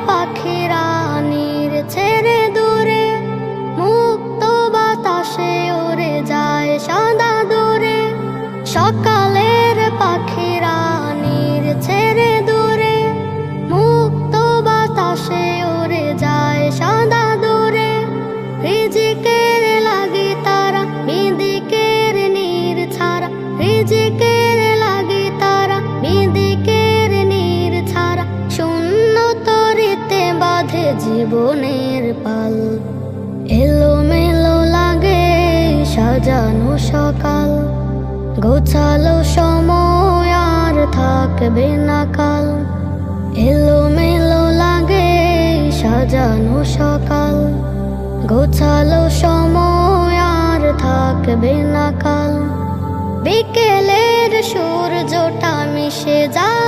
পাখিরা নীড় ছেড়ে দূরে, মুক্ত বাতাসে উড়ে যায় সাদা দূরে। সকালের পাখিরা নীড় ছেড়ে দূরে, মুক্ত বাতাসে উড়ে যায় সাদা দূরে। রিজিকের লাগি তারা বিদিকের নীড় ছাড়া, রিজিকের লাগি তারা বিদিকের নীড় ছাড়া। শূন্য তরিতে বাঁধে জীবনের পাল, এলোমেলো লাগে সাজানো সকাল। গোছালো সময় আর থাকবে না কাল, এলোমেলো লাগে সাজানো সকাল। গোছালো সময় আর থাকবে না কাল। বিকেলের সূর্যটা মিশে যায়